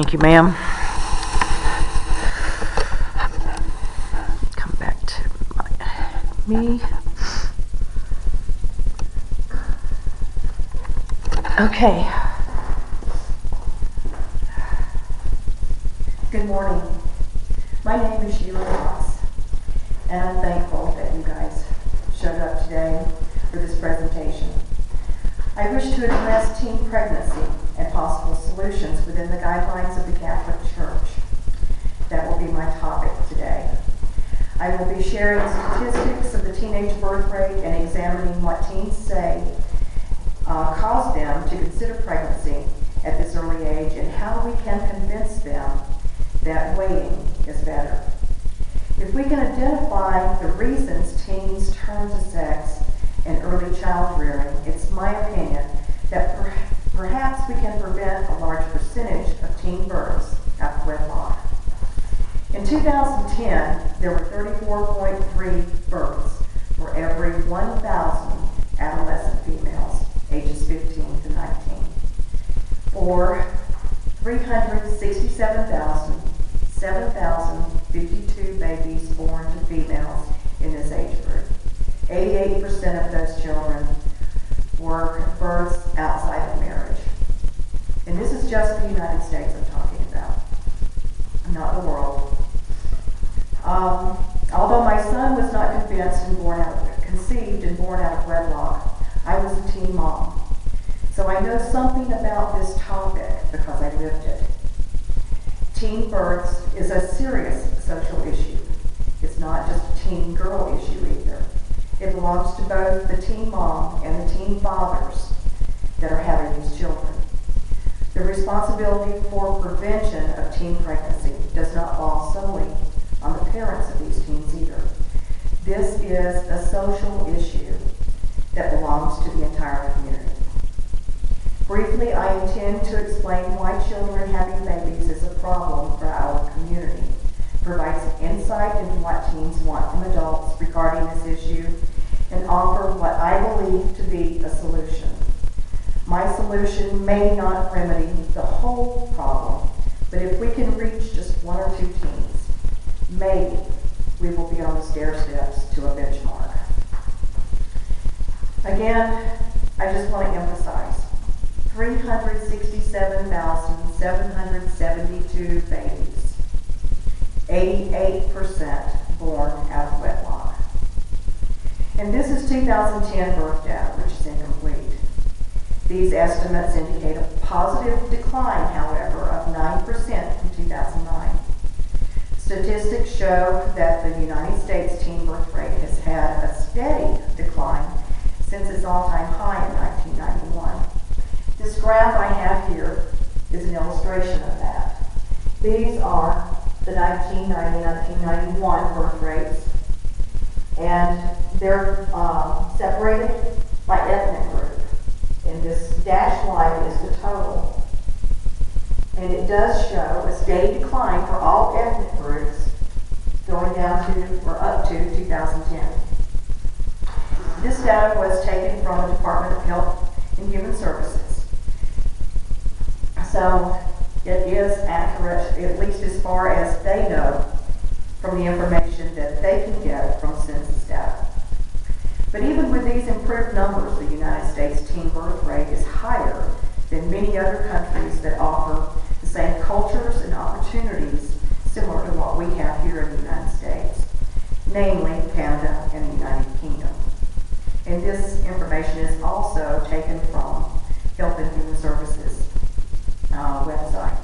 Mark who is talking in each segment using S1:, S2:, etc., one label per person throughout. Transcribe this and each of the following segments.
S1: Thank you, ma'am. Come back to me. Okay.
S2: Good morning. My name is Sheila Ross, and I'm thankful that you guys showed up today for this presentation. I wish to address teen pregnancy and possible solutions within the guidelines of the Catholic Church. That will be my topic today. I will be sharing statistics of the teenage birth rate and examining what teens say caused them to consider pregnancy at this early age and how we can convince them that waiting is better. If we can identify the reasons teens turn to sex and early child rearing, it's my opinion that perhaps we can prevent a large percentage of teen births out of wedlock. In 2010, there were 34.3 births for every 1,000 adolescent females ages 15 to 19, or 7,052 babies born to females in this age group. 88% of those children were births outside of marriage. And this is just the United States I'm talking about, not the world. Although my son was not conceived and born out of wedlock, I was a teen mom. So I know something about this topic because I lived it. Teen births is a serious social issue. It's not just a teen girl issue either. It belongs to both the teen mom and the teen fathers that are having these children. The responsibility for prevention of teen pregnancy does not fall solely on the parents of these teens either. This is a social issue that belongs to the entire community. Briefly, I intend to explain why children having babies is a problem for our community, provide some insight into what teens want from adults regarding this issue, and offer what I believe to be a solution. My solution may not remedy the whole problem, but if we can reach just one or two teens, maybe we will be on the stair steps to a benchmark. Again, I just want to emphasize, 367,772 babies, 88% born out of wedlock. And this is 2010 birth data, which is incomplete. These estimates indicate a positive decline, however, of 9% from 2009. Statistics show that the United States teen birth rate has had a steady decline since its all-time high in 1991. This graph I have here is an illustration of that. These are the 1990-1991 birth rates, and they're separated by ethnic group. And this dashed line is the total. And it does show a steady decline for all ethnic groups going down to, or up to 2010. This data was taken from the Department of Health and Human Services. So it is accurate, at least as far as they know from the information that they can get from census data. But even with these improved numbers, the United States teen birth rate is higher than many other countries that offer the same cultures and opportunities similar to what we have here in the United States, namely Canada and the United Kingdom. And this information is also taken from Health and Human Services website.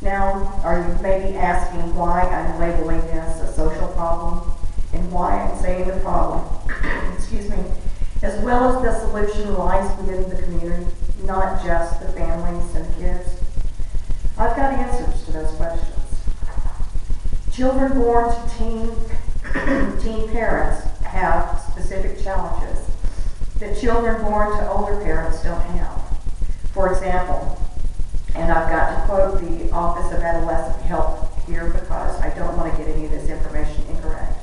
S2: Now, are you maybe asking why I'm labeling this a social problem and why I'm saying the problem, excuse me, as well as the solution lies within the community, not just the families and the kids? I've got answers to those questions. Children born to teen parents have specific challenges that children born to older parents don't have. For example, and I've got to quote the Office of Adolescent Health here because I don't want to get any of this information incorrect.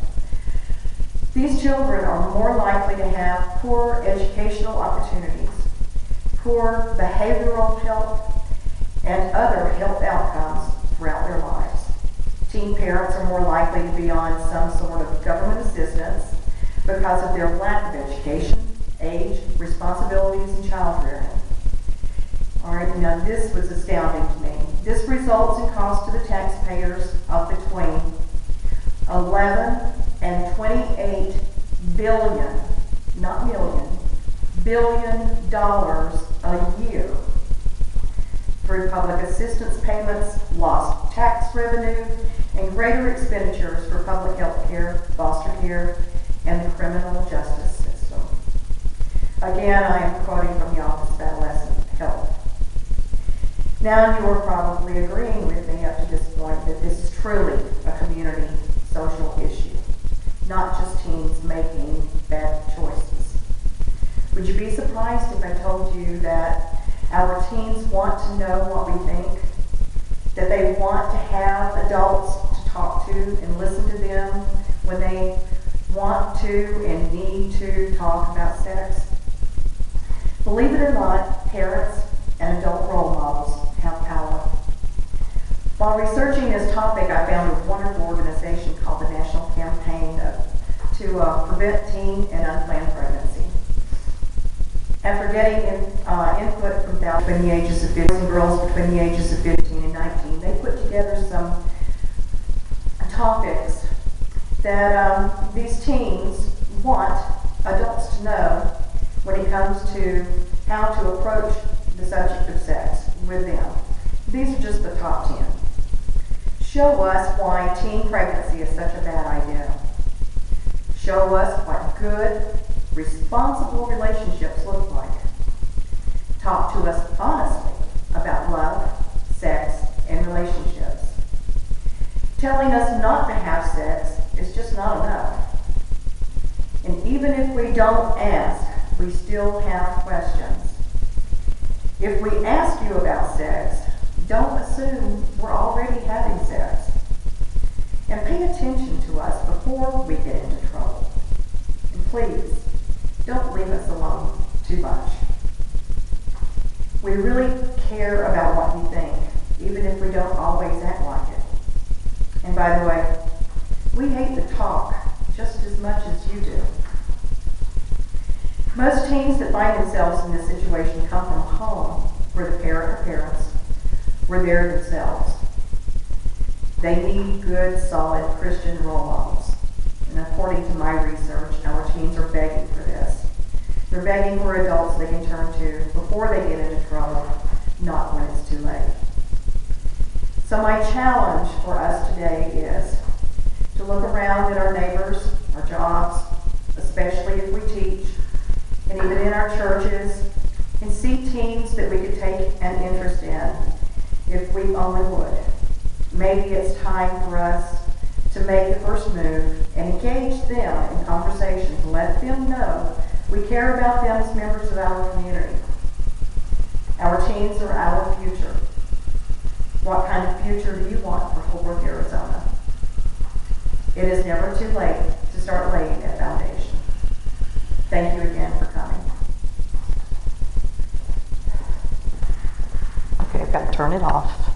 S2: These children are more likely to have poor educational opportunities, poor behavioral health, and other health outcomes throughout their lives. Teen parents are more likely to be on some sort of government assistance because of their lack of education, age, responsibilities, and child rearing. All right, now this was astounding to me. This results in costs to the taxpayers of between 11 and 28 billion, not million, billion dollars a year through public assistance payments, lost tax revenue, and greater expenditures for public health care, foster care, and the criminal justice system. Again, I am quoting from the Office of Adolescent Health. Now you are probably agreeing with me up to this point that this is truly a community social issue, not just teens making bad choices. Would you be surprised if I told you that our teens want to know what we think? That they want to have adults to talk to and listen to them when they want to and need to talk about sex? Believe it or not, parents and adult role models have power. While researching this topic, I found a wonderful organization called the National Campaign to Prevent Teen and Unplanned Pregnancy. After getting input from between the ages of 15 and girls between the ages of 15 and 19, they put together some topics that these teens want adults to know when it comes to how to approach the subject of sex with them. These are just the top 10. Show us why teen pregnancy is such a bad idea. Show us what good, responsible relationships look like. Talk to us honestly about love, sex, and relationships. Telling us not to have sex is just not enough. And even if we don't ask, we still have questions. If we ask you about sex, don't assume we're already having sex. And pay attention to us before we get into trouble. And please, don't leave us alone too much. We really care about what you think, even if we don't always act like it. And by the way, we hate the talk just as much as you do. Most teens that find themselves in this situation come from home where the parent or parents were there themselves. They need good, solid Christian role models. And according to my research, our teens are begging for this. They're begging for adults they can turn to before they get into trouble, not when it's too late. So my challenge for us today is to look around at our neighbors, our jobs, especially if we teach, and even in our churches, and see teens that we could take an interest in if we only would. Maybe it's time for us to make the first move and engage them in conversation to let them know we care about them as members of our community. Our teens are our future. What kind of future do you want for Fort Worth, Arizona? It is never too late to start laying that foundation. Thank you again for coming.
S1: Okay, I've got to turn it off.